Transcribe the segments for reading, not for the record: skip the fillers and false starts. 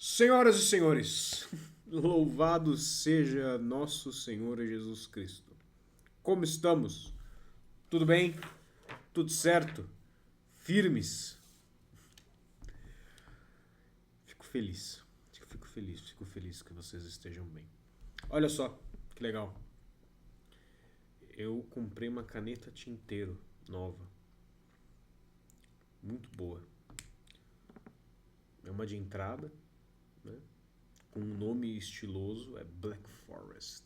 Senhoras e senhores, louvado seja nosso Senhor Jesus Cristo. Como estamos? Tudo bem? Tudo certo? Firmes? Fico feliz. Fico feliz que vocês estejam bem. Olha só, que legal. Eu comprei uma caneta tinteiro nova. Muito boa. É uma de entrada, né? Com um nome estiloso, é Black Forest.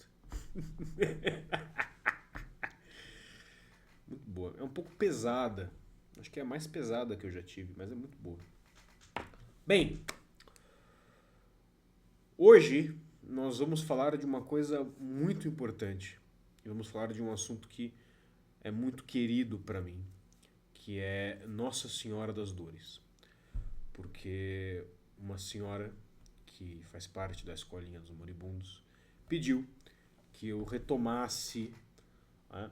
Muito boa. É um pouco pesada. Acho que é a mais pesada que eu já tive, mas é muito boa. Bem, hoje nós vamos falar de uma coisa muito importante. Vamos falar de um assunto que é muito querido para mim, que é Nossa Senhora das Dores. Porque uma senhora que faz parte da Escolinha dos Moribundos pediu que eu retomasse, né,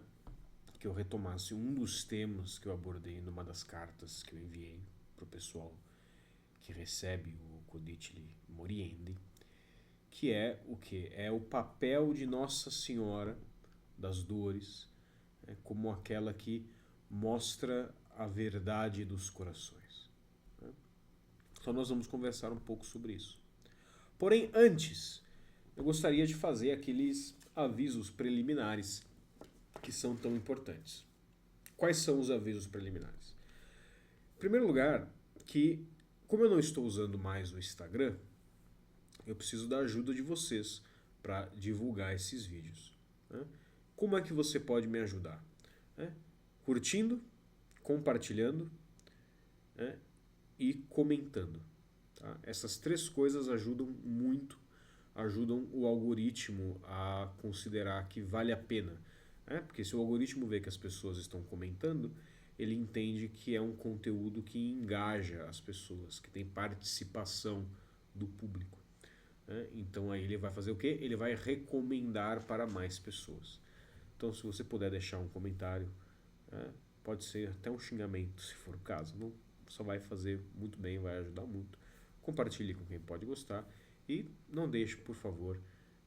um dos temas que eu abordei numa das cartas que eu enviei para o pessoal que recebe o Codicili Moriendi, que é o que? É o papel de Nossa Senhora das Dores, né, como aquela que mostra a verdade dos corações. Né? Então nós vamos conversar um pouco sobre isso. Porém, antes, eu gostaria de fazer aqueles avisos preliminares que são tão importantes. Quais são os avisos preliminares? Em primeiro lugar, que como eu não estou usando mais o Instagram, eu preciso da ajuda de vocês para divulgar esses vídeos. Né? Como é que você pode me ajudar? Né? Curtindo, compartilhando, né? E comentando. Tá? Essas três coisas ajudam muito, ajudam o algoritmo a considerar que vale a pena. Né? Porque se o algoritmo vê que as pessoas estão comentando, ele entende que é um conteúdo que engaja as pessoas, que tem participação do público. Né? Então aí ele vai fazer o quê? Ele vai recomendar para mais pessoas. Então se você puder deixar um comentário, né? Pode ser até um xingamento, se for o caso. Não, só vai fazer muito bem, vai ajudar muito. Compartilhe com quem pode gostar e não deixe, por favor,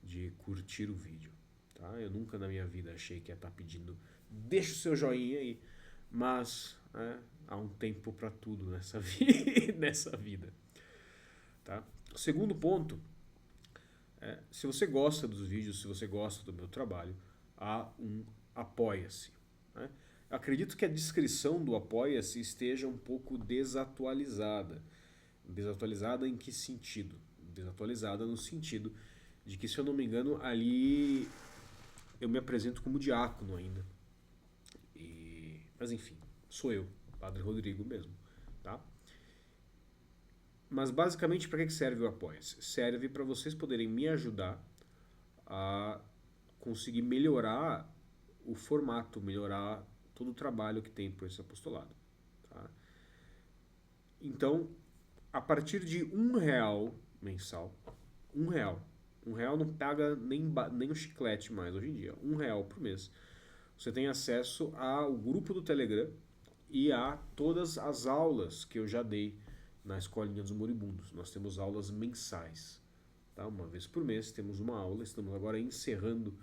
de curtir o vídeo. Tá? Eu nunca na minha vida achei que ia estar pedindo deixa o seu joinha aí, mas há um tempo para tudo nessa vida. Tá? O segundo ponto se você gosta dos vídeos, se você gosta do meu trabalho, há um Apoia-se. Né? Acredito que a descrição do Apoia-se esteja um pouco desatualizada. Desatualizada em que sentido? Desatualizada no sentido de que, se eu não me engano, ali eu me apresento como diácono ainda. Mas enfim, sou eu, Padre Rodrigo mesmo. Tá? Mas basicamente para que serve o Apoia-se? Serve para vocês poderem me ajudar a conseguir melhorar o formato, melhorar todo o trabalho que tem por esse apostolado. Tá? Então, a partir de R$ 1 mensal, R$ 1, R$ 1 não paga nem o chiclete mais hoje em dia, R$ 1 por mês, você tem acesso ao grupo do Telegram e a todas as aulas que eu já dei na Escolinha dos Moribundos. Nós temos aulas mensais. Tá? Uma vez por mês temos uma aula, estamos agora encerrando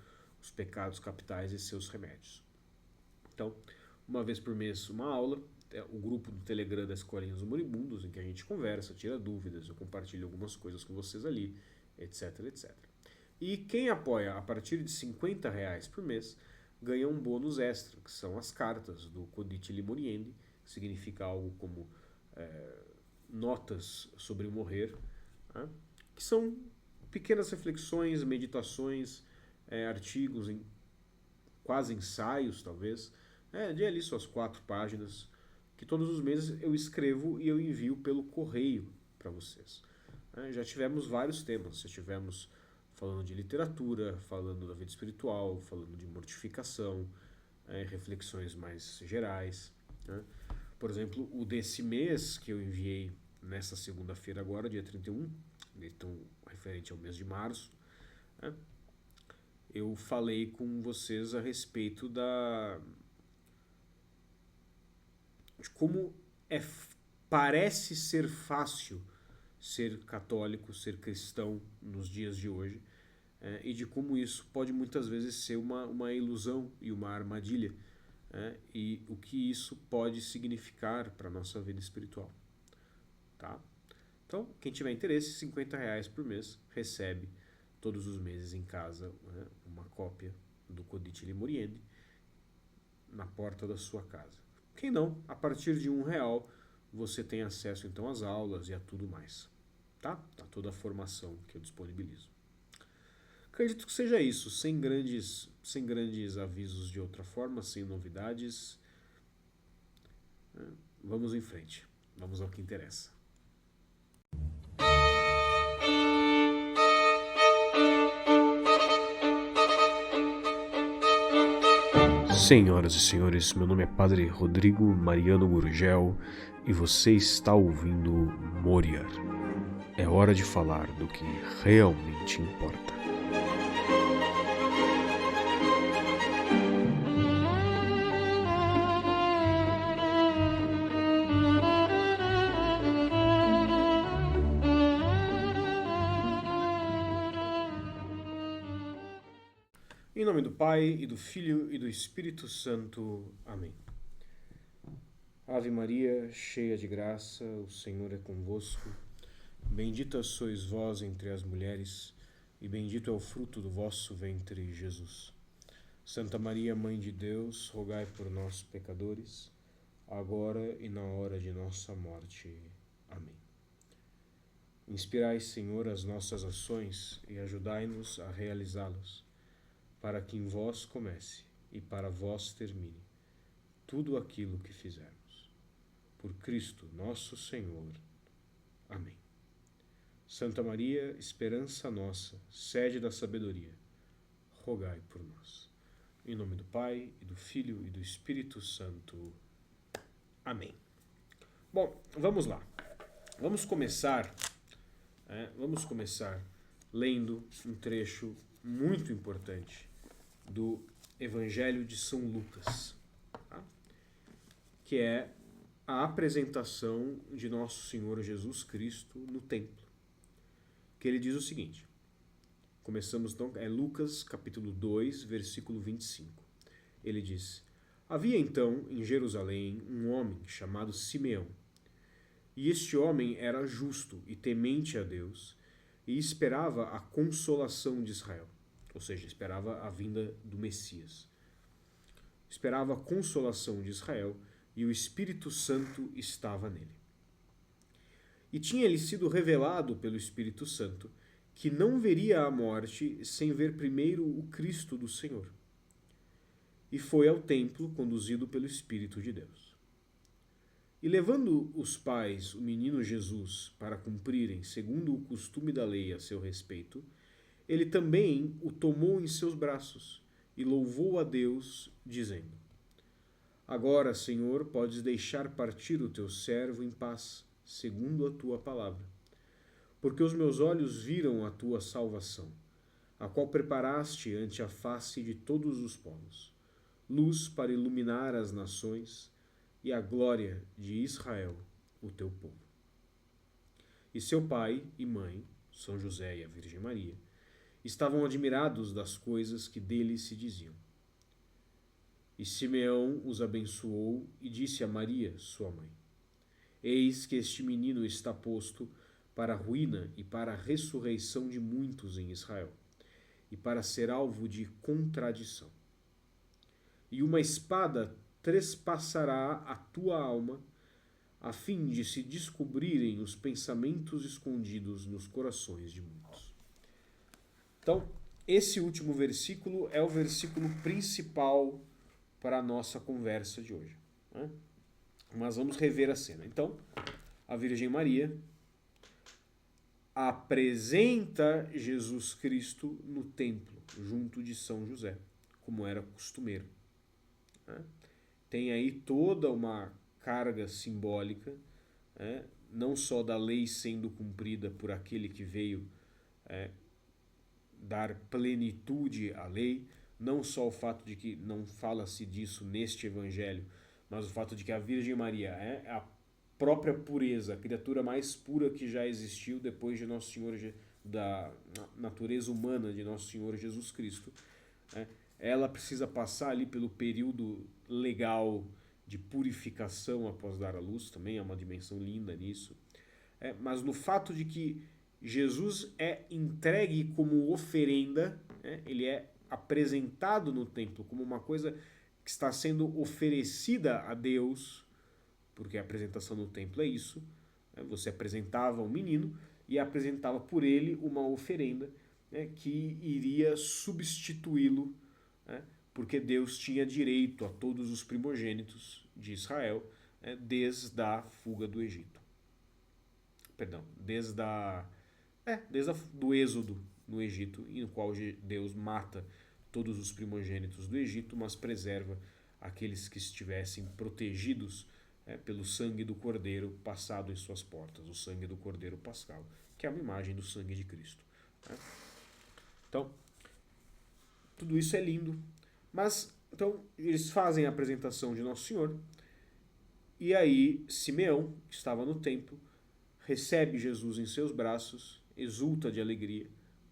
os pecados capitais e seus remédios. Então, uma vez por mês uma aula, o grupo do Telegram da Escolinha dos Moribundos, em que a gente conversa, tira dúvidas, eu compartilho algumas coisas com vocês ali, etc, etc. E quem apoia a partir de R$ 50 por mês ganha um bônus extra, que são as cartas do Codicili Moriendi, que significa algo como notas sobre o morrer, né? Que são pequenas reflexões, meditações, artigos, quase ensaios talvez, de ali suas 4 páginas, que todos os meses eu escrevo e eu envio pelo correio para vocês. Já tivemos vários temas, já tivemos falando de literatura, falando da vida espiritual, falando de mortificação, reflexões mais gerais. Né? Por exemplo, o desse mês que eu enviei nessa segunda-feira agora, dia 31, então referente ao mês de março, né? Eu falei com vocês a respeito de como parece ser fácil ser católico, ser cristão nos dias de hoje, e de como isso pode muitas vezes ser uma ilusão e uma armadilha, e o que isso pode significar para a nossa vida espiritual. Tá? Então, quem tiver interesse, R$ 50 por mês recebe todos os meses em casa, uma cópia do Codice Limoriendi na porta da sua casa. Quem não, a partir de R$ 1 você tem acesso então às aulas e a tudo mais. Tá? A toda a formação que eu disponibilizo. Acredito que seja isso, sem grandes avisos de outra forma, sem novidades. Vamos em frente, vamos ao que interessa. Senhoras e senhores, meu nome é Padre Rodrigo Mariano Gurgel e você está ouvindo Moriar. É hora de falar do que realmente importa. Em nome do Pai, e do Filho, e do Espírito Santo. Amém. Ave Maria, cheia de graça, o Senhor é convosco. Bendita sois vós entre as mulheres, e bendito é o fruto do vosso ventre, Jesus. Santa Maria, Mãe de Deus, rogai por nós, pecadores, agora e na hora de nossa morte. Amém. Inspirai, Senhor, as nossas ações e ajudai-nos a realizá-las, para que em vós comece e para vós termine tudo aquilo que fizermos. Por Cristo nosso Senhor. Amém. Santa Maria, esperança nossa, sede da sabedoria, rogai por nós. Em nome do Pai, e do Filho, e do Espírito Santo. Amém. Bom, vamos lá. Vamos começar lendo um trecho muito importante do Evangelho de São Lucas, tá? Que é a apresentação de Nosso Senhor Jesus Cristo no templo. Que ele diz o seguinte, começamos então, Lucas capítulo 2, versículo 25. Ele diz: Havia então em Jerusalém um homem chamado Simeão, e este homem era justo e temente a Deus, e esperava a consolação de Israel. Ou seja, esperava a vinda do Messias. Esperava a consolação de Israel e o Espírito Santo estava nele. E tinha-lhe sido revelado pelo Espírito Santo que não veria a morte sem ver primeiro o Cristo do Senhor. E foi ao templo conduzido pelo Espírito de Deus. E levando os pais o menino Jesus para cumprirem, segundo o costume da lei a seu respeito, ele também o tomou em seus braços e louvou a Deus, dizendo: Agora, Senhor, podes deixar partir o teu servo em paz, segundo a tua palavra. Porque os meus olhos viram a tua salvação, a qual preparaste ante a face de todos os povos, luz para iluminar as nações e a glória de Israel, o teu povo. E seu pai e mãe, São José e a Virgem Maria, estavam admirados das coisas que dele se diziam. E Simeão os abençoou e disse a Maria, sua mãe: Eis que este menino está posto para a ruína e para a ressurreição de muitos em Israel, e para ser alvo de contradição. E uma espada trespassará a tua alma, a fim de se descobrirem os pensamentos escondidos nos corações de muitos. Então, esse último versículo é o versículo principal para a nossa conversa de hoje, né? Mas vamos rever a cena. Então, a Virgem Maria apresenta Jesus Cristo no templo, junto de São José, como era costumeiro, né? Tem aí toda uma carga simbólica, né? Não só da lei sendo cumprida por aquele que veio dar plenitude à lei, não só o fato de que não fala-se disso neste evangelho, mas o fato de que a Virgem Maria é a própria pureza, a criatura mais pura que já existiu depois de Nosso Senhor, da natureza humana de Nosso Senhor Jesus Cristo, né? Ela precisa passar ali pelo período legal de purificação após dar à luz, também é uma dimensão linda nisso. Mas no fato de que Jesus é entregue como oferenda, né? Ele é apresentado no templo como uma coisa que está sendo oferecida a Deus, porque a apresentação no templo é isso, né? Você apresentava um menino e apresentava por ele uma oferenda, né, que iria substituí-lo, né, porque Deus tinha direito a todos os primogênitos de Israel, né, desde a fuga do Egito. Perdão, desde do êxodo no Egito, em qual Deus mata todos os primogênitos do Egito, mas preserva aqueles que estivessem protegidos, pelo sangue do Cordeiro passado em suas portas, o sangue do Cordeiro Pascal, que é uma imagem do sangue de Cristo. Né? Então, tudo isso é lindo, mas então eles fazem a apresentação de Nosso Senhor, e aí Simeão, que estava no templo, recebe Jesus em seus braços, exulta de alegria,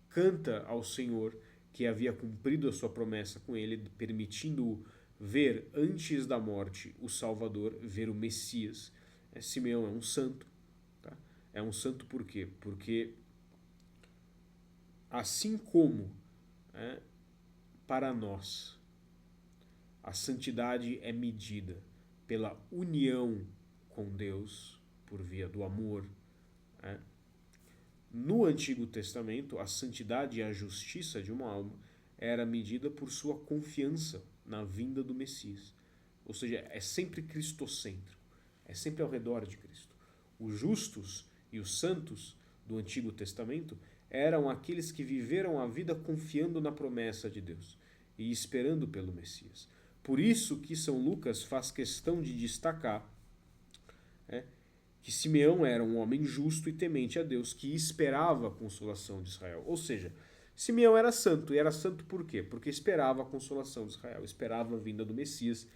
canta ao Senhor que havia cumprido a sua promessa com ele, permitindo-o ver antes da morte o Salvador, ver o Messias. Simeão é um santo. Tá? É um santo por quê? Porque assim como para nós a santidade é medida pela união com Deus, por via do amor, no Antigo Testamento a santidade e a justiça de uma alma era medida por sua confiança na vinda do Messias. Ou seja, é sempre cristocêntrico, é sempre ao redor de Cristo. Os justos e os santos do Antigo Testamento eram aqueles que viveram a vida confiando na promessa de Deus e esperando pelo Messias. Por isso que São Lucas faz questão de destacar que Simeão era um homem justo e temente a Deus, que esperava a consolação de Israel. Ou seja, Simeão era santo, e era santo por quê? Porque esperava a consolação de Israel, esperava a vinda do Messias,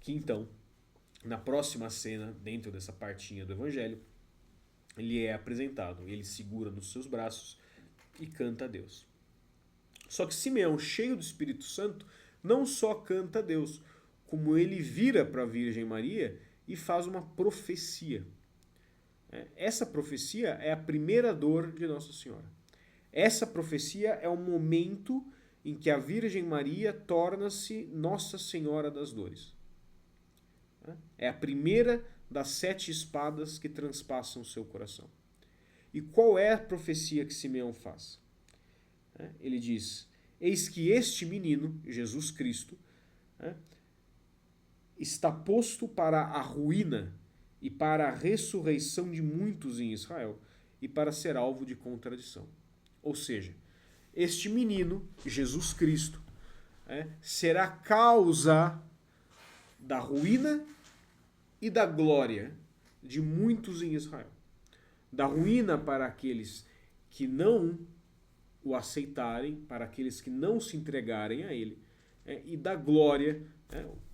que então, na próxima cena, dentro dessa partinha do Evangelho, ele é apresentado, ele segura nos seus braços e canta a Deus. Só que Simeão, cheio do Espírito Santo, não só canta a Deus, como ele vira para a Virgem Maria e faz uma profecia. Essa profecia é a primeira dor de Nossa Senhora. Essa profecia é o momento em que a Virgem Maria torna-se Nossa Senhora das Dores. É a primeira das 7 espadas que transpassam o seu coração. E qual é a profecia que Simeão faz? Ele diz: eis que este menino, Jesus Cristo, está posto para a ruína e para a ressurreição de muitos em Israel e para ser alvo de contradição. Ou seja, este menino, Jesus Cristo, será causa da ruína e da glória de muitos em Israel. Da ruína para aqueles que não o aceitarem, para aqueles que não se entregarem a ele, e da glória,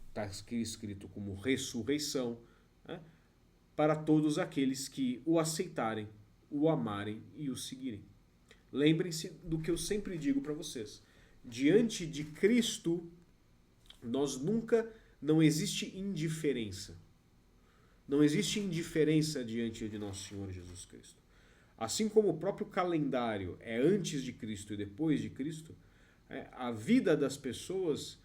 está escrito como ressurreição, para todos aqueles que o aceitarem, o amarem e o seguirem. Lembrem-se do que eu sempre digo para vocês. Diante de Cristo, não existe indiferença. Não existe indiferença diante de Nosso Senhor Jesus Cristo. Assim como o próprio calendário é antes de Cristo e depois de Cristo, a vida das pessoas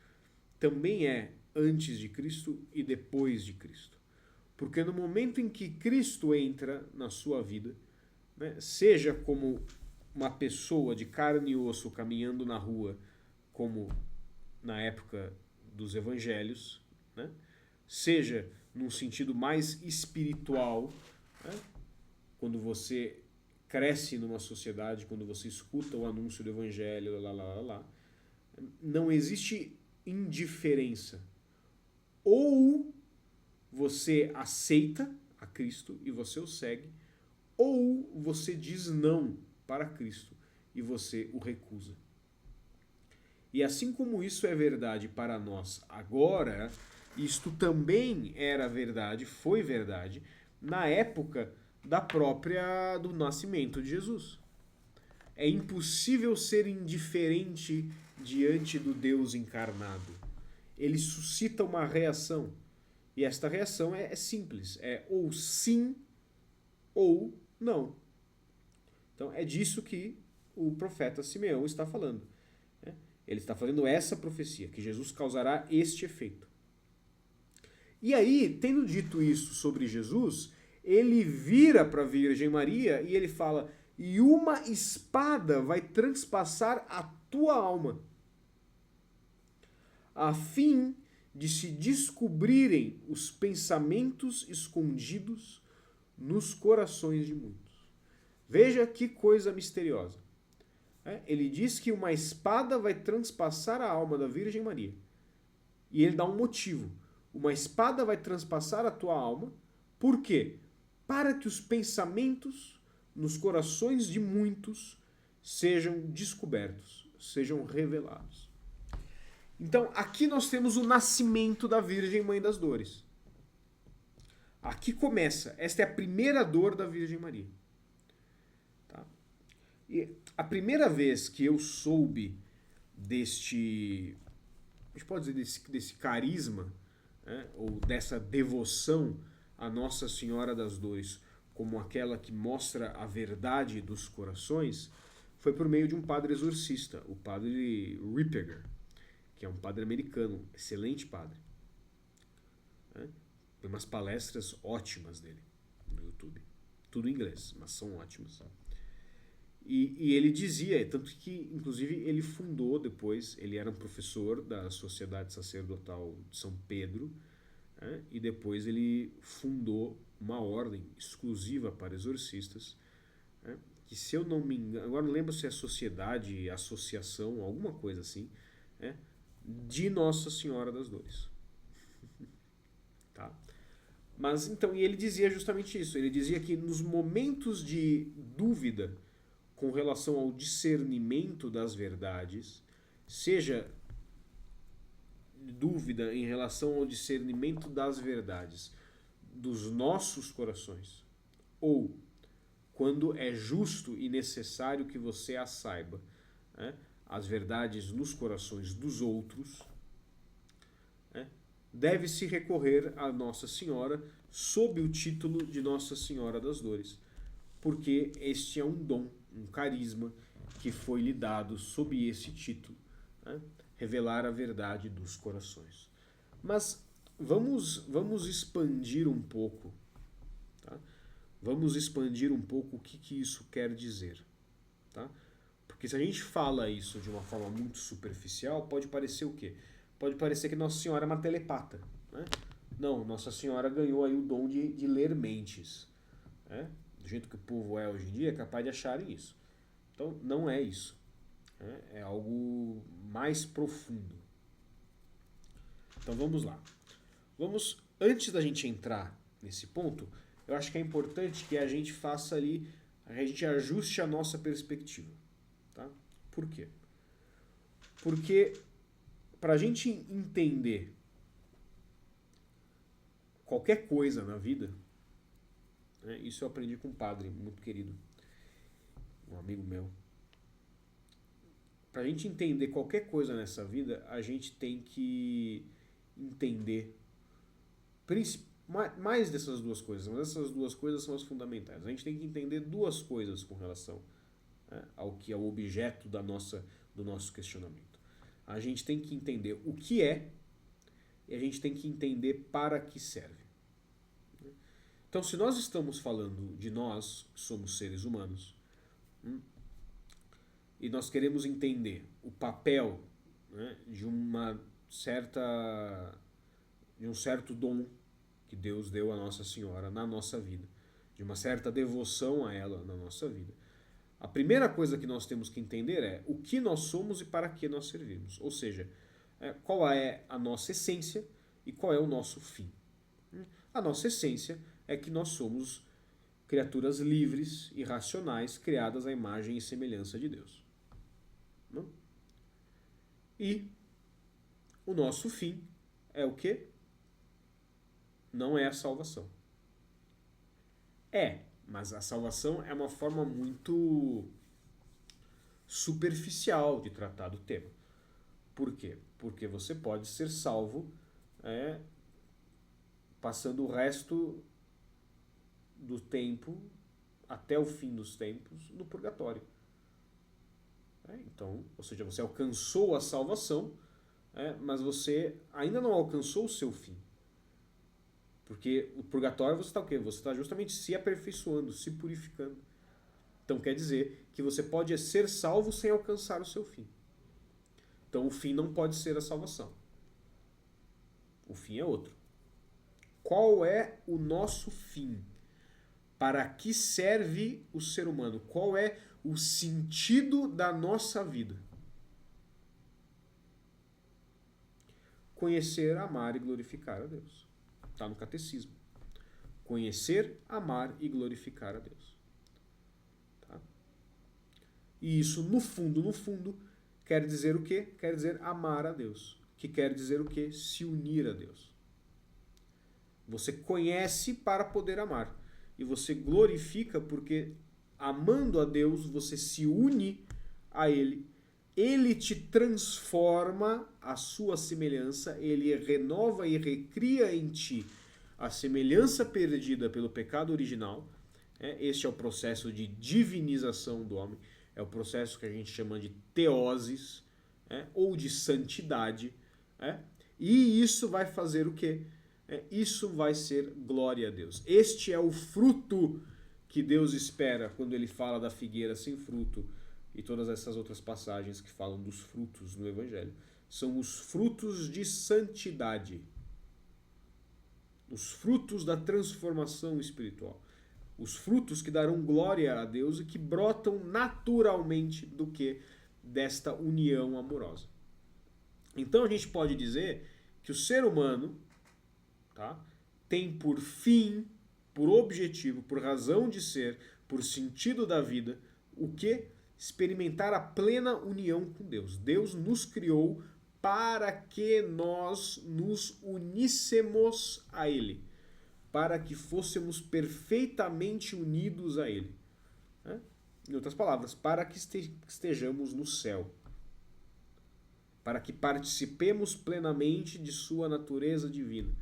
também é antes de Cristo e depois de Cristo. Porque no momento em que Cristo entra na sua vida, seja como uma pessoa de carne e osso caminhando na rua, como na época dos evangelhos, seja num sentido mais espiritual, quando você cresce numa sociedade, quando você escuta o anúncio do evangelho, não existe indiferença. Ou você aceita a Cristo e você o segue, ou você diz não para Cristo e você o recusa. E assim como isso é verdade para nós agora, isto também era verdade, foi verdade, na época do nascimento de Jesus. É impossível ser indiferente diante do Deus encarnado. Ele suscita uma reação. E esta reação é simples. É ou sim ou não. Então é disso que o profeta Simeão está falando. Ele está fazendo essa profecia, que Jesus causará este efeito. E aí, tendo dito isso sobre Jesus, ele vira para a Virgem Maria e ele fala: e uma espada vai transpassar a tua alma, a fim de se descobrirem os pensamentos escondidos nos corações de muitos. Veja que coisa misteriosa. Ele diz que uma espada vai transpassar a alma da Virgem Maria. E ele dá um motivo. Uma espada vai transpassar a tua alma. Por quê? Para que os pensamentos nos corações de muitos sejam descobertos, sejam revelados. Então, aqui nós temos o nascimento da Virgem Mãe das Dores. Aqui começa. Esta é a primeira dor da Virgem Maria. Tá? E a primeira vez que eu soube deste, a gente pode dizer desse carisma, né, ou dessa devoção a Nossa Senhora das Dores como aquela que mostra a verdade dos corações, foi por meio de um padre exorcista, o padre Ripperger, que é um padre americano, excelente padre. Tem umas palestras ótimas dele no YouTube. Tudo em inglês, mas são ótimas. E ele dizia, tanto que, inclusive, ele fundou depois, ele era um professor da Sociedade Sacerdotal de São Pedro, e depois ele fundou uma ordem exclusiva para exorcistas, que, se eu não me engano, agora não lembro se é sociedade, associação, alguma coisa assim, de Nossa Senhora das Dores. Tá? Mas então, e ele dizia justamente isso, ele dizia que nos momentos de dúvida com relação ao discernimento das verdades, seja dúvida em relação ao discernimento das verdades dos nossos corações, ou quando é justo e necessário que você as saiba, as verdades nos corações dos outros, deve-se recorrer a Nossa Senhora sob o título de Nossa Senhora das Dores, porque este é um dom, um carisma que foi lhe dado sob esse título, revelar a verdade dos corações. Mas vamos expandir um pouco, tá? Vamos expandir um pouco o que isso quer dizer, tá? Porque se a gente fala isso de uma forma muito superficial, pode parecer o quê? Pode parecer que Nossa Senhora é uma telepata, né? Não, Nossa Senhora ganhou aí o dom de ler mentes, né? Do jeito que o povo é hoje em dia, é capaz de acharem isso. Então, não é isso. É algo mais profundo. Então, vamos lá. Antes da gente entrar nesse ponto, eu acho que é importante que a gente faça ali, a gente ajuste a nossa perspectiva. Tá? Por quê? Porque para a gente entender qualquer coisa na vida, isso eu aprendi com um padre muito querido, um amigo meu. Para a gente entender qualquer coisa nessa vida, a gente tem que entender mais dessas duas coisas, mas essas duas coisas são as fundamentais. A gente tem que entender duas coisas com relação ao que é o objeto do nosso questionamento. A gente tem que entender o que é e a gente tem que entender para que serve. Então, se nós estamos falando de nós, que somos seres humanos, e nós queremos entender o papel, de um certo dom que Deus deu a Nossa Senhora na nossa vida, de uma certa devoção a ela na nossa vida, a primeira coisa que nós temos que entender é o que nós somos e para que nós servimos. Ou seja, qual é a nossa essência e qual é o nosso fim. A nossa essência é que nós somos criaturas livres e racionais, criadas à imagem e semelhança de Deus. Não? E o nosso fim é o quê? Não é a salvação. Mas a salvação é uma forma muito superficial de tratar do tema. Por quê? Porque você pode ser salvo passando o resto do tempo, até o fim dos tempos, no purgatório. Então, ou seja, você alcançou a salvação, mas você ainda não alcançou o seu fim. Porque o purgatório você está o quê? Você está justamente se aperfeiçoando, se purificando. Então quer dizer que você pode ser salvo sem alcançar o seu fim. Então o fim não pode ser a salvação. O fim é outro. Qual é o nosso fim? Para que serve o ser humano? Qual é o sentido da nossa vida? Conhecer, amar e glorificar a Deus. Está no catecismo. Conhecer, amar e glorificar a Deus. Tá? E isso, no fundo, quer dizer o quê? Quer dizer amar a Deus. Que quer dizer o quê? Se unir a Deus. Você conhece para poder amar. E você glorifica porque, amando a Deus, você se une a Ele. Ele te transforma à sua semelhança, ele renova e recria em ti a semelhança perdida pelo pecado original. Este é o processo de divinização do homem, é o processo que a gente chama de teoses, ou de santidade. E isso vai fazer o quê? Isso vai ser glória a Deus. Este é o fruto que Deus espera quando ele fala da figueira sem fruto e todas essas outras passagens que falam dos frutos no Evangelho. São os frutos de santidade. Os frutos da transformação espiritual. Os frutos que darão glória a Deus e que brotam naturalmente do que? Desta união amorosa. Então a gente pode dizer que o ser humano, tá, tem por fim, por objetivo, por razão de ser, por sentido da vida, o que? Experimentar a plena união com Deus. Deus nos criou para que nós nos uníssemos a Ele, para que fôssemos perfeitamente unidos a Ele. Em outras palavras, para que estejamos no céu, para que participemos plenamente de sua natureza divina,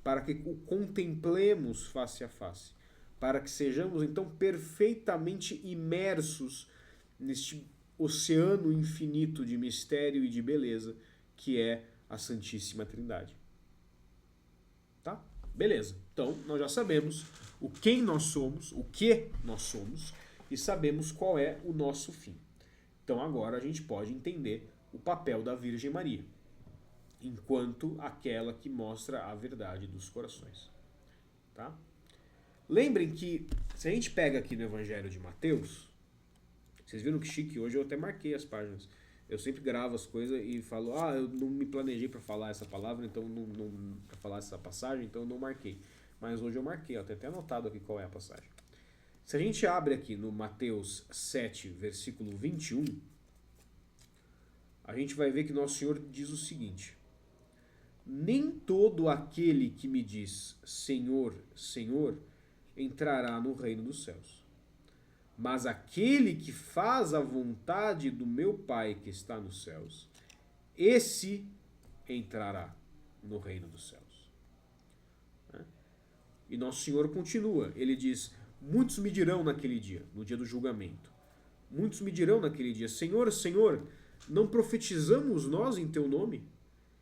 para que o contemplemos face a face, para que sejamos então perfeitamente imersos neste oceano infinito de mistério e de beleza que é a Santíssima Trindade. Tá? Beleza. Então, nós já sabemos o quem nós somos, o que nós somos e sabemos qual é o nosso fim. Então, agora a gente pode entender o papel da Virgem Maria, enquanto aquela que mostra a verdade dos corações. Tá? Lembrem que, se a gente pega aqui no Evangelho de Mateus, vocês viram que chique, hoje eu até marquei as páginas. Eu sempre gravo as coisas e falo, eu não me planejei para falar essa palavra, então para falar essa passagem, então eu não marquei. Mas hoje eu marquei, ó, tem até anotado aqui qual é a passagem. Se a gente abre aqui no Mateus 7, versículo 21, a gente vai ver que Nosso Senhor diz o seguinte: nem todo aquele que me diz Senhor, Senhor, entrará no reino dos céus, mas aquele que faz a vontade do meu Pai que está nos céus, esse entrará no reino dos céus. E Nosso Senhor continua, ele diz: muitos me dirão naquele dia, no dia do julgamento, muitos me dirão naquele dia, Senhor, Senhor, não profetizamos nós em teu nome?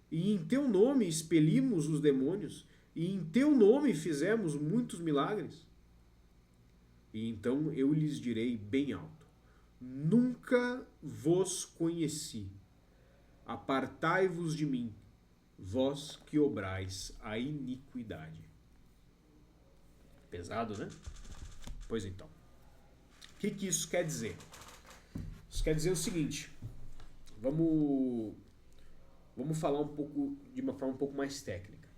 E em teu nome expelimos os demônios? E em teu nome fizemos muitos milagres? E então eu lhes direi bem alto: nunca vos conheci. Apartai-vos de mim, vós que obrais a iniquidade. Pesado, né? Pois então. O que isso quer dizer? Isso quer dizer o seguinte. Vamos falar um pouco de uma forma um pouco mais técnica.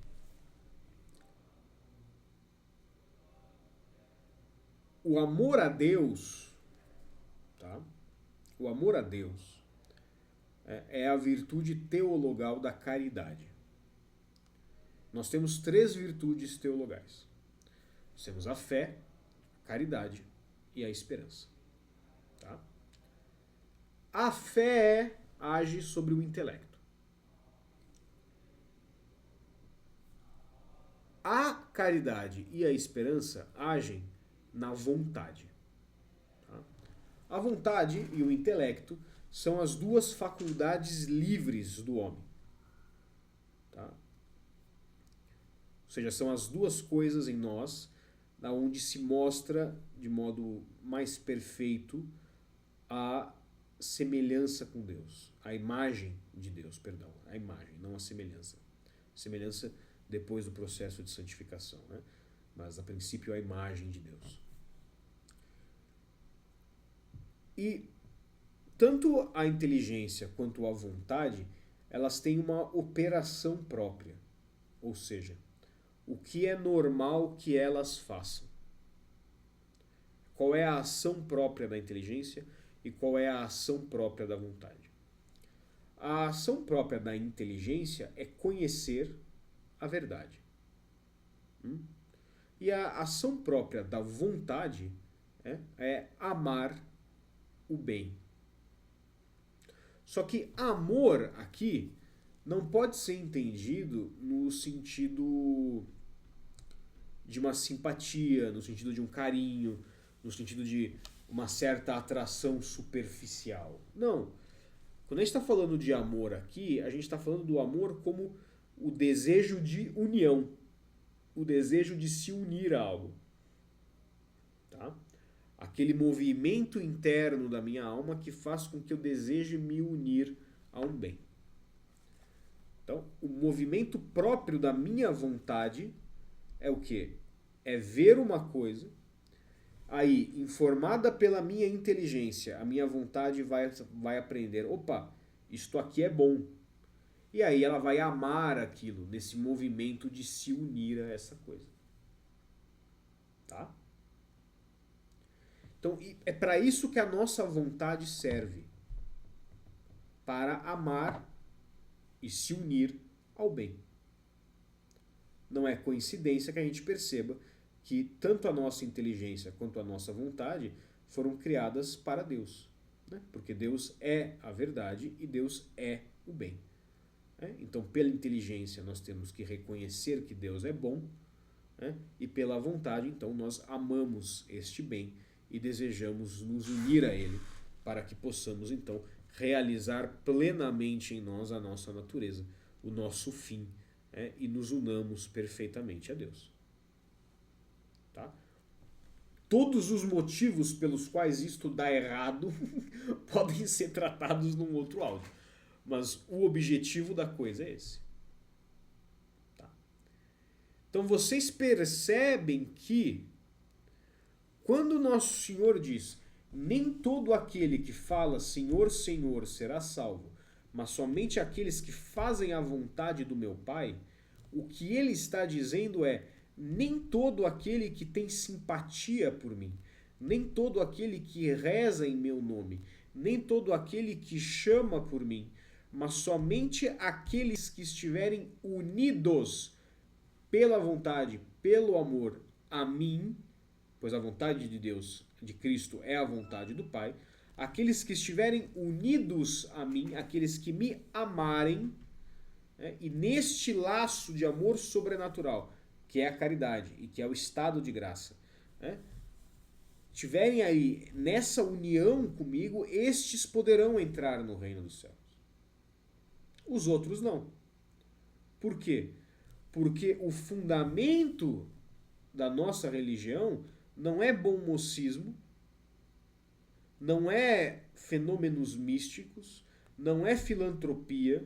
O amor a Deus, tá? O amor a Deus é a virtude teologal da caridade. Nós temos 3 virtudes teologais. Nós temos a fé, a caridade e a esperança. Tá? A fé age sobre o intelecto. A caridade e a esperança agem na vontade. Tá? A vontade e o intelecto são as duas faculdades livres do homem. Tá? Ou seja, são as duas coisas em nós onde se mostra de modo mais perfeito a semelhança com Deus, a imagem de Deus, perdão, a imagem, não a semelhança. Semelhança depois do processo de santificação, né? Mas a princípio a imagem de Deus. E tanto a inteligência quanto a vontade, elas têm uma operação própria, ou seja, o que é normal que elas façam. Qual é a ação própria da inteligência e qual é a ação própria da vontade? A ação própria da inteligência é conhecer a verdade. E a ação própria da vontade é amar o bem. Só que amor aqui não pode ser entendido no sentido de uma simpatia, no sentido de um carinho, no sentido de uma certa atração superficial. Não. Quando a gente está falando de amor aqui, a gente está falando do amor como o desejo de união, o desejo de se unir a algo. Tá? Aquele movimento interno da minha alma que faz com que eu deseje me unir a um bem. Então, o movimento próprio da minha vontade é o quê? É ver uma coisa, aí, informada pela minha inteligência, a minha vontade vai aprender, opa, isto aqui é bom. E aí ela vai amar aquilo, nesse movimento de se unir a essa coisa. Tá? Então, é para isso que a nossa vontade serve. Para amar e se unir ao bem. Não é coincidência que a gente perceba que tanto a nossa inteligência quanto a nossa vontade foram criadas para Deus. Né? Porque Deus é a verdade e Deus é o bem. Então, pela inteligência, nós temos que reconhecer que Deus é bom, né? E pela vontade, então, nós amamos este bem e desejamos nos unir a ele para que possamos, então, realizar plenamente em nós a nossa natureza, o nosso fim, e nos unamos perfeitamente a Deus. Tá? Todos os motivos pelos quais isto dá errado podem ser tratados num outro áudio. Mas o objetivo da coisa é esse. Tá? Então vocês percebem que quando Nosso Senhor diz: nem todo aquele que fala Senhor, Senhor será salvo, mas somente aqueles que fazem a vontade do meu Pai, o que ele está dizendo é: nem todo aquele que tem simpatia por mim, nem todo aquele que reza em meu nome, nem todo aquele que chama por mim, mas somente aqueles que estiverem unidos pela vontade, pelo amor a mim, pois a vontade de Deus, de Cristo, é a vontade do Pai, aqueles que estiverem unidos a mim, aqueles que me amarem, e neste laço de amor sobrenatural, que é a caridade e que é o estado de graça, estiverem aí nessa união comigo, estes poderão entrar no reino dos céus. Os outros não. Por quê? Porque o fundamento da nossa religião não é bom mocismo, não é fenômenos místicos, não é filantropia.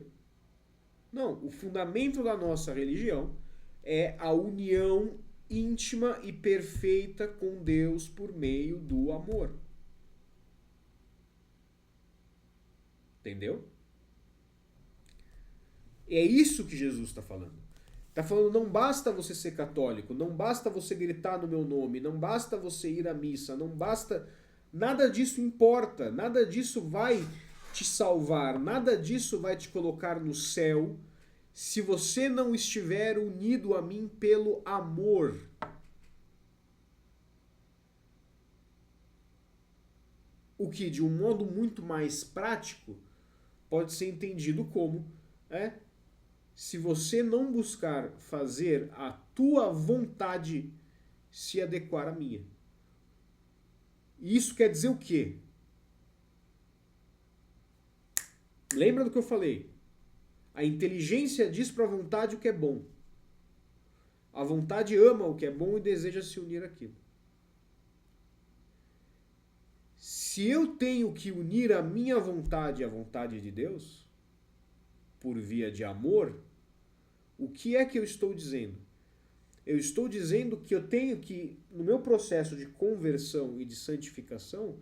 Não, o fundamento da nossa religião é a união íntima e perfeita com Deus por meio do amor. Entendeu? É isso que Jesus está falando. Está falando, não basta você ser católico, não basta você gritar no meu nome, não basta você ir à missa, não basta... Nada disso importa, nada disso vai te salvar, nada disso vai te colocar no céu se você não estiver unido a mim pelo amor. O que, de um modo muito mais prático, pode ser entendido como se você não buscar fazer a tua vontade se adequar à minha. E isso quer dizer o quê? Lembra do que eu falei? A inteligência diz para a vontade o que é bom. A vontade ama o que é bom e deseja se unir àquilo. Se eu tenho que unir a minha vontade à vontade de Deus, por via de amor, o que é que eu estou dizendo? Eu estou dizendo que eu tenho que, no meu processo de conversão e de santificação,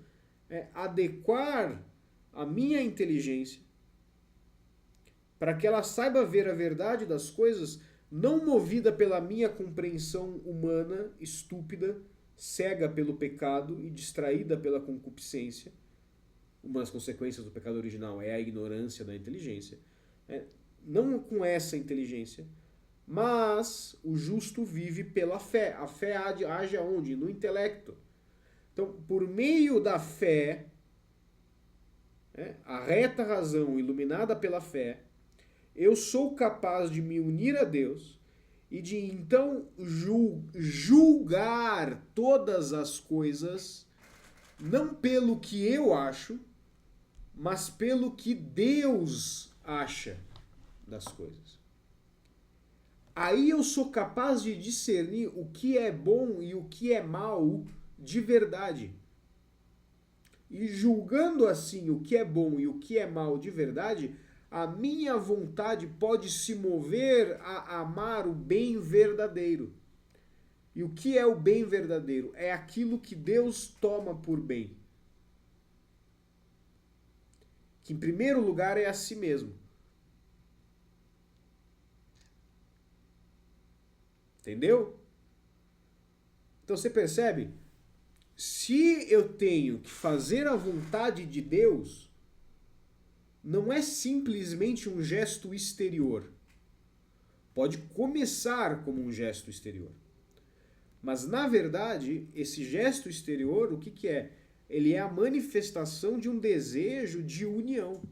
adequar a minha inteligência para que ela saiba ver a verdade das coisas, não movida pela minha compreensão humana, estúpida, cega pelo pecado e distraída pela concupiscência. Uma das consequências do pecado original é a ignorância da inteligência. Não com essa inteligência, mas o justo vive pela fé. A fé age aonde? No intelecto. Então, por meio da fé, a reta razão iluminada pela fé, eu sou capaz de me unir a Deus e de então julgar todas as coisas, não pelo que eu acho, mas pelo que Deus acha das coisas. Aí eu sou capaz de discernir o que é bom e o que é mal de verdade. E julgando assim o que é bom e o que é mal de verdade, a minha vontade pode se mover a amar o bem verdadeiro. E o que é o bem verdadeiro? É aquilo que Deus toma por bem. Que em primeiro lugar é a si mesmo. Entendeu? Então você percebe? Se eu tenho que fazer a vontade de Deus, não é simplesmente um gesto exterior. Pode começar como um gesto exterior. Mas, na verdade, esse gesto exterior, o que é? Ele é a manifestação de um desejo de união.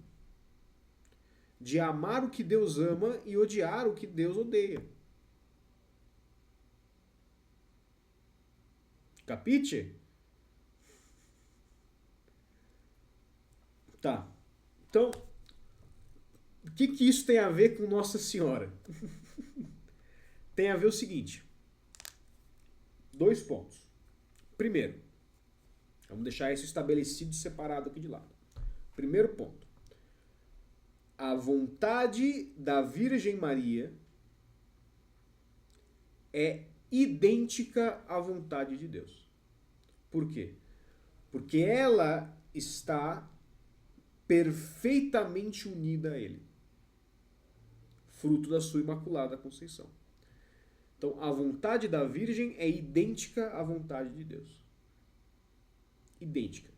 De amar o que Deus ama e odiar o que Deus odeia. Capite? Tá. Então, o que isso tem a ver com Nossa Senhora? Tem a ver o seguinte. 2 pontos. Primeiro, vamos deixar isso estabelecido e separado aqui de lado. Primeiro ponto. A vontade da Virgem Maria é idêntica à vontade de Deus. Por quê? Porque ela está perfeitamente unida a Ele. Fruto da sua Imaculada Conceição. Então, a vontade da Virgem é idêntica à vontade de Deus. Idêntica.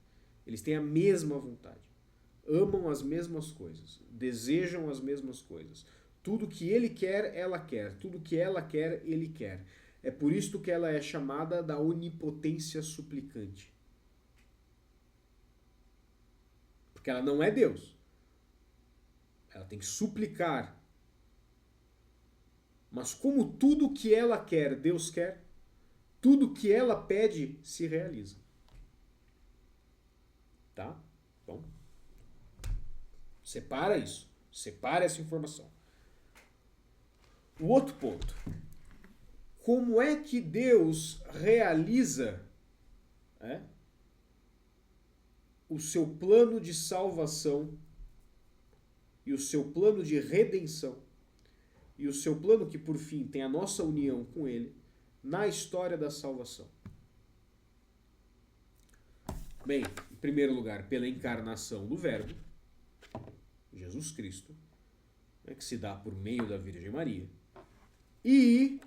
Eles têm a mesma vontade. Amam as mesmas coisas. Desejam as mesmas coisas. Tudo que ele quer, ela quer. Tudo que ela quer, ele quer. É por isso que ela é chamada da onipotência suplicante. Porque ela não é Deus. Ela tem que suplicar. Mas como tudo que ela quer, Deus quer, tudo que ela pede, se realiza. Tá? Bom. Separa isso. Separa essa informação. O outro ponto. Como é que Deus realiza o seu plano de salvação e o seu plano de redenção e o seu plano que, por fim, tem a nossa união com Ele na história da salvação? Bem, em primeiro lugar, pela encarnação do Verbo, Jesus Cristo, que se dá por meio da Virgem Maria. E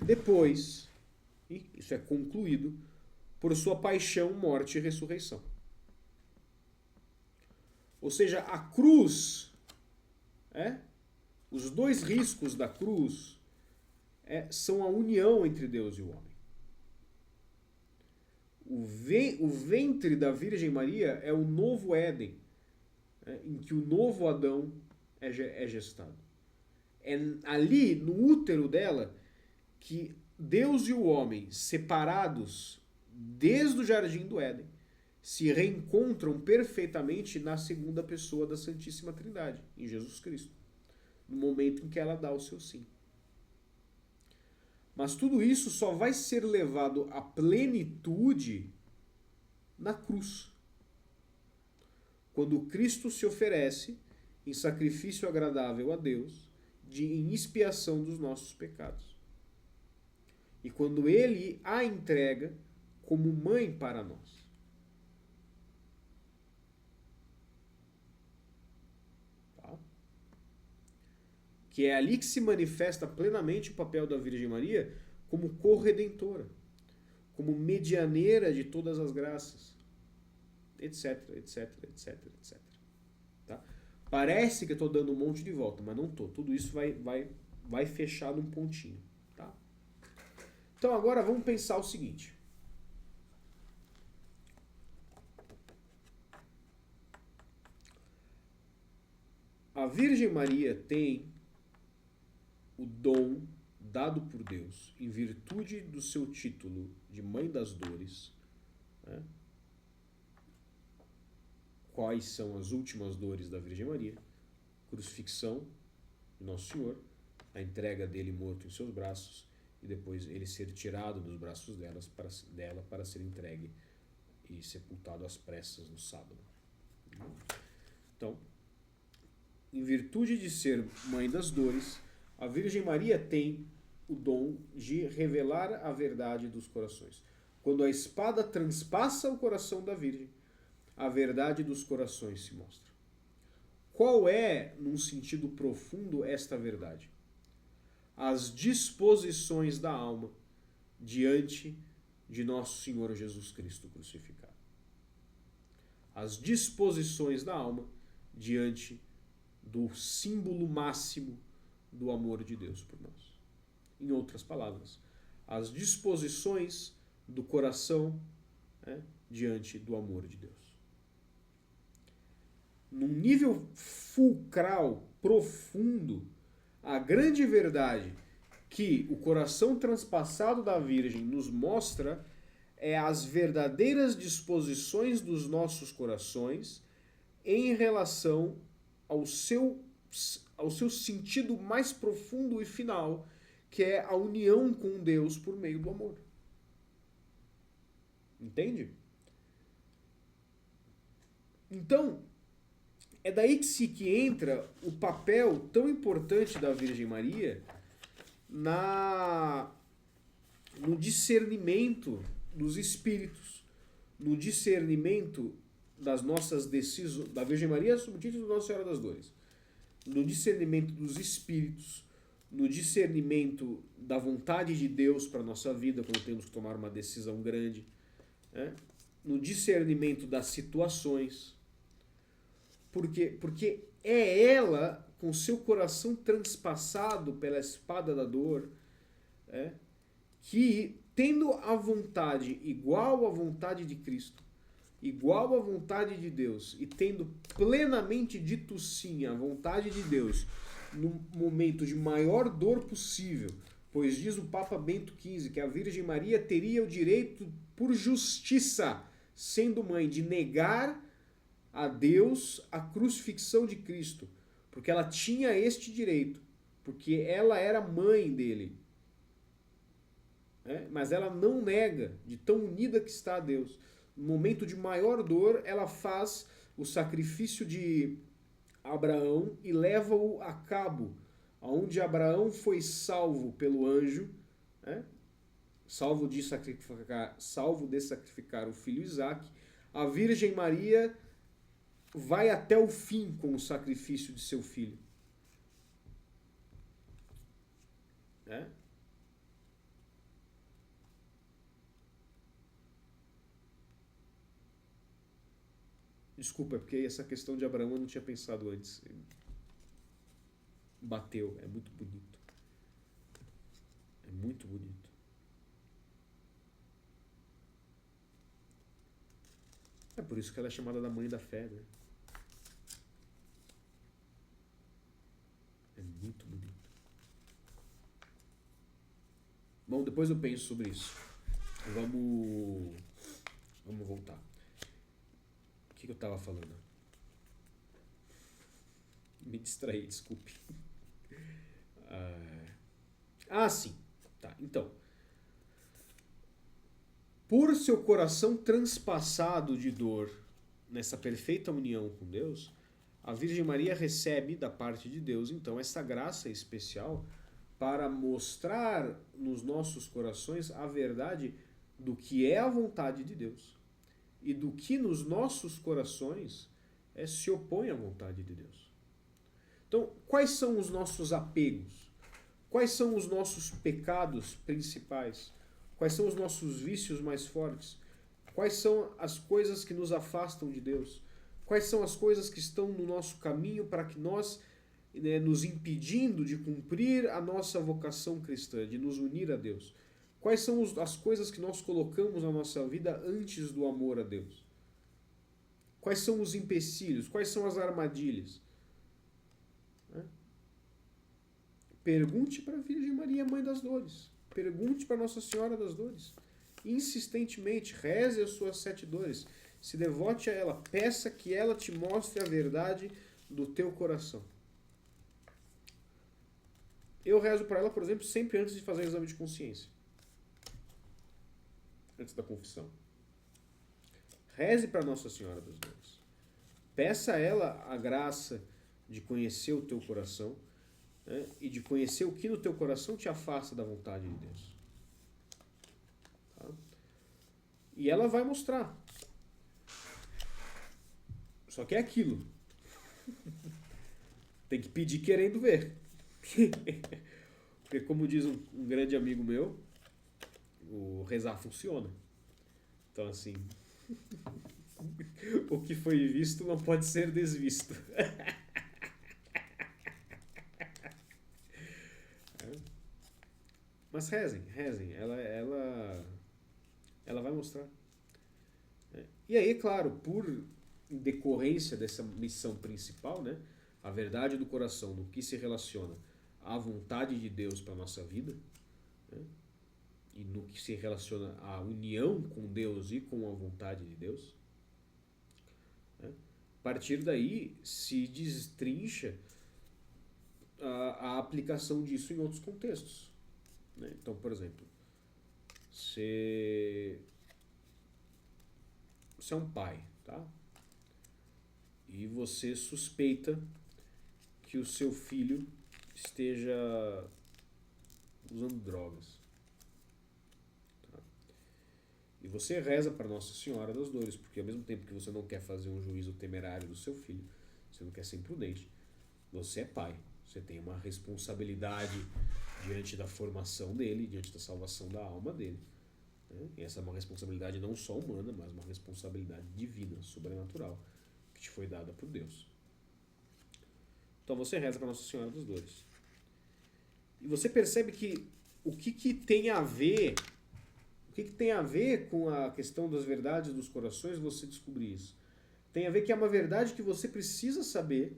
depois, e isso é concluído, por sua paixão, morte e ressurreição. Ou seja, a cruz, os 2 riscos da cruz são a união entre Deus e o homem. O ventre da Virgem Maria é o novo Éden, né, em que o novo Adão é gestado. É ali, no útero dela, que Deus e o homem, separados desde o Jardim do Éden, se reencontram perfeitamente na segunda pessoa da Santíssima Trindade, em Jesus Cristo, no momento em que ela dá o seu sim. Mas tudo isso só vai ser levado à plenitude na cruz, quando Cristo se oferece em sacrifício agradável a Deus, em expiação dos nossos pecados. E quando ele a entrega como mãe para nós. Tá? Que é ali que se manifesta plenamente o papel da Virgem Maria como corredentora, como medianeira de todas as graças, etc, etc, etc, etc. Tá? Parece que eu estou dando um monte de volta, mas não estou. Tudo isso vai fechar num pontinho. Tá? Então agora vamos pensar o seguinte. A Virgem Maria tem o dom dado por Deus em virtude do seu título de Mãe das Dores. Né? Quais são as últimas dores da Virgem Maria? Crucifixão de Nosso Senhor, a entrega dele morto em seus braços e depois ele ser tirado dos braços dela para ser entregue e sepultado às pressas no sábado. Então, em virtude de ser Mãe das Dores, a Virgem Maria tem o dom de revelar a verdade dos corações. Quando a espada transpassa o coração da Virgem, a verdade dos corações se mostra. Qual é, num sentido profundo, esta verdade? As disposições da alma diante de Nosso Senhor Jesus Cristo crucificado. As disposições da alma diante do símbolo máximo do amor de Deus por nós. Em outras palavras, as disposições do coração, né, diante do amor de Deus. Num nível fulcral, profundo, a grande verdade que o coração transpassado da Virgem nos mostra é as verdadeiras disposições dos nossos corações em relação ao seu sentido mais profundo e final, que é a união com Deus por meio do amor. Entende? Então, é daí que entra o papel tão importante da Virgem Maria no discernimento dos espíritos, no discernimento das nossas decisões, da Virgem Maria, subtítulo Nossa Senhora das Dores, no discernimento dos espíritos, no discernimento da vontade de Deus para a nossa vida, quando temos que tomar uma decisão grande, né? No discernimento das situações, porque é ela, com seu coração transpassado pela espada da dor, que, tendo a vontade igual à vontade de Cristo, igual à vontade de Deus, e tendo plenamente dito sim à vontade de Deus, no momento de maior dor possível, pois diz o Papa Bento XV que a Virgem Maria teria o direito, por justiça, sendo mãe, de negar a Deus a crucifixão de Cristo, porque ela tinha este direito, porque ela era mãe dele. Mas ela não nega, de tão unida que está a Deus. No momento de maior dor, ela faz o sacrifício de Abraão e leva-o a cabo, onde Abraão foi salvo pelo anjo, salvo de sacrificar o filho Isaque. A Virgem Maria vai até o fim com o sacrifício de seu filho. Desculpa, porque essa questão de Abraão eu não tinha pensado antes. Bateu, é muito bonito. É muito bonito. É por isso que ela é chamada da mãe da fé, né? É muito bonito. Bom, depois eu penso sobre isso. Vamos voltar. O que eu estava falando? Me distraí, desculpe. Sim. Tá, então. Por seu coração transpassado de dor nessa perfeita união com Deus, a Virgem Maria recebe da parte de Deus, então, essa graça especial para mostrar nos nossos corações a verdade do que é a vontade de Deus e do que nos nossos corações se opõe à vontade de Deus. Então, quais são os nossos apegos? Quais são os nossos pecados principais? Quais são os nossos vícios mais fortes? Quais são as coisas que nos afastam de Deus? Quais são as coisas que estão no nosso caminho para que nós, nos impedindo de cumprir a nossa vocação cristã, de nos unir a Deus? Quais são as coisas que nós colocamos na nossa vida antes do amor a Deus? Quais são os empecilhos? Quais são as armadilhas? Pergunte para a Virgem Maria, Mãe das Dores. Pergunte para Nossa Senhora das Dores. Insistentemente, reze as suas 7 dores. Se devote a ela. Peça que ela te mostre a verdade do teu coração. Eu rezo para ela, por exemplo, sempre antes de fazer o exame de consciência. Antes da confissão. Reze para Nossa Senhora das Dores. Peça a ela a graça de conhecer o teu coração, né, e de conhecer o que no teu coração te afasta da vontade de Deus. Tá? E ela vai mostrar. Só que é aquilo. Tem que pedir querendo ver. Porque como diz um grande amigo meu, o rezar funciona. Então assim, o que foi visto não pode ser desvisto. Mas rezem. Ela vai mostrar. E aí, claro, por decorrência dessa missão principal, né, a verdade do coração, no que se relaciona à vontade de Deus para a nossa vida, né, e no que se relaciona à união com Deus e com a vontade de Deus, né, a partir daí se destrincha a aplicação disso em outros contextos. Né? Então, por exemplo, você é um pai, tá? E você suspeita que o seu filho esteja usando drogas. Tá? E você reza para Nossa Senhora das Dores, porque ao mesmo tempo que você não quer fazer um juízo temerário do seu filho, você não quer ser imprudente, você é pai. Você tem uma responsabilidade diante da formação dele, diante da salvação da alma dele. Né? E essa é uma responsabilidade não só humana, mas uma responsabilidade divina, sobrenatural, que te foi dada por Deus. Então você reza para Nossa Senhora das Dores. E você percebe que o que tem a ver com a questão das verdades dos corações, você descobrir isso. Tem a ver que é uma verdade que você precisa saber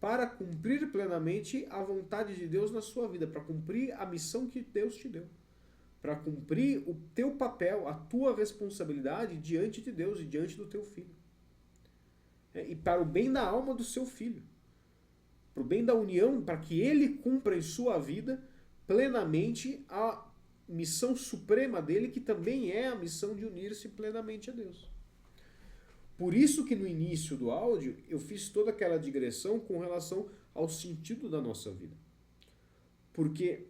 para cumprir plenamente a vontade de Deus na sua vida, para cumprir a missão que Deus te deu, para cumprir o teu papel, a tua responsabilidade diante de Deus e diante do teu filho. E para o bem da alma do seu filho, para o bem da união, para que ele cumpra em sua vida plenamente a missão suprema dele, que também é a missão de unir-se plenamente a Deus. Por isso que no início do áudio eu fiz toda aquela digressão com relação ao sentido da nossa vida. Porque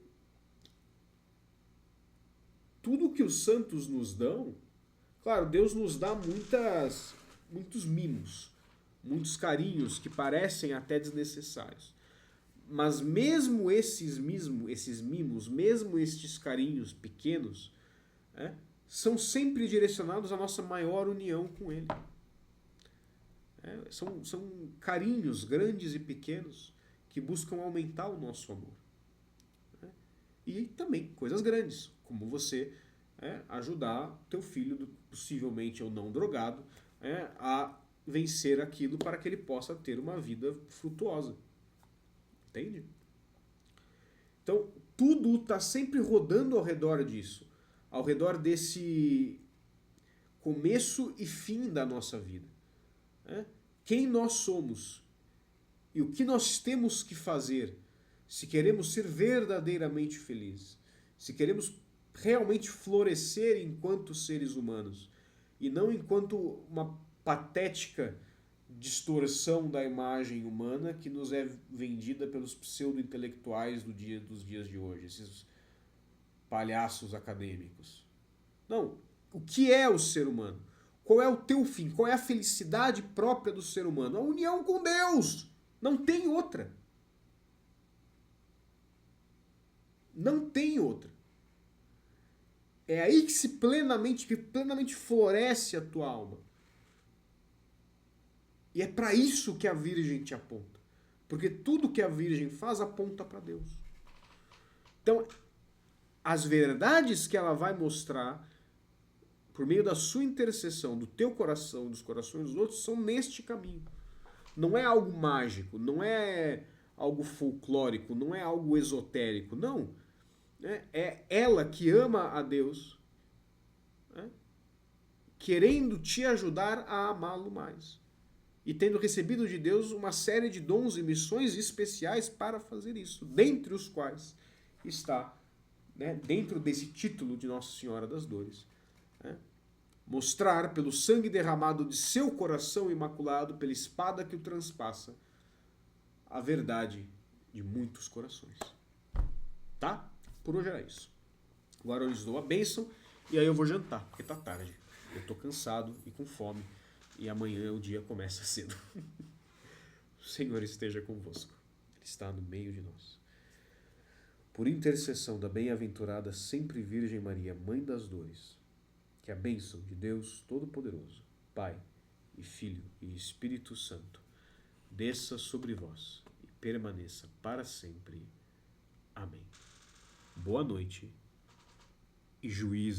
tudo que os santos nos dão, claro, Deus nos dá muitos mimos, muitos carinhos que parecem até desnecessários. Mas mesmo esses mimos, mesmo estes carinhos pequenos, são sempre direcionados à nossa maior união com Ele. São carinhos grandes e pequenos que buscam aumentar o nosso amor. E também coisas grandes, como você ajudar teu filho, possivelmente ou não drogado, a vencer aquilo para que ele possa ter uma vida frutuosa. Entende? Então, tudo está sempre rodando ao redor disso, ao redor desse começo e fim da nossa vida. Quem nós somos e o que nós temos que fazer se queremos ser verdadeiramente felizes, se queremos realmente florescer enquanto seres humanos e não enquanto uma patética distorção da imagem humana que nos é vendida pelos pseudo-intelectuais dos dias de hoje, esses palhaços acadêmicos. Não, o que é o ser humano? Qual é o teu fim? Qual é a felicidade própria do ser humano? A união com Deus! Não tem outra. Não tem outra. É aí que plenamente floresce a tua alma. E é para isso que a Virgem te aponta. Porque tudo que a Virgem faz aponta para Deus. Então, as verdades que ela vai mostrar, por meio da sua intercessão, do teu coração, dos corações dos outros, são neste caminho. Não é algo mágico, não é algo folclórico, não é algo esotérico, não. É ela que ama a Deus, querendo te ajudar a amá-lo mais. E tendo recebido de Deus uma série de dons e missões especiais para fazer isso, dentre os quais está, dentro desse título de Nossa Senhora das Dores, mostrar pelo sangue derramado de seu coração imaculado, pela espada que o transpassa, a verdade de muitos corações. Tá? Por hoje era isso. Agora eu lhes dou a bênção e aí eu vou jantar, porque tá tarde. Eu tô cansado e com fome. E amanhã o dia começa cedo. O Senhor esteja convosco. Ele está no meio de nós. Por intercessão da bem-aventurada sempre Virgem Maria, Mãe das Dores, que a bênção de Deus Todo-Poderoso, Pai e Filho e Espírito Santo, desça sobre vós e permaneça para sempre. Amém. Boa noite e juízo.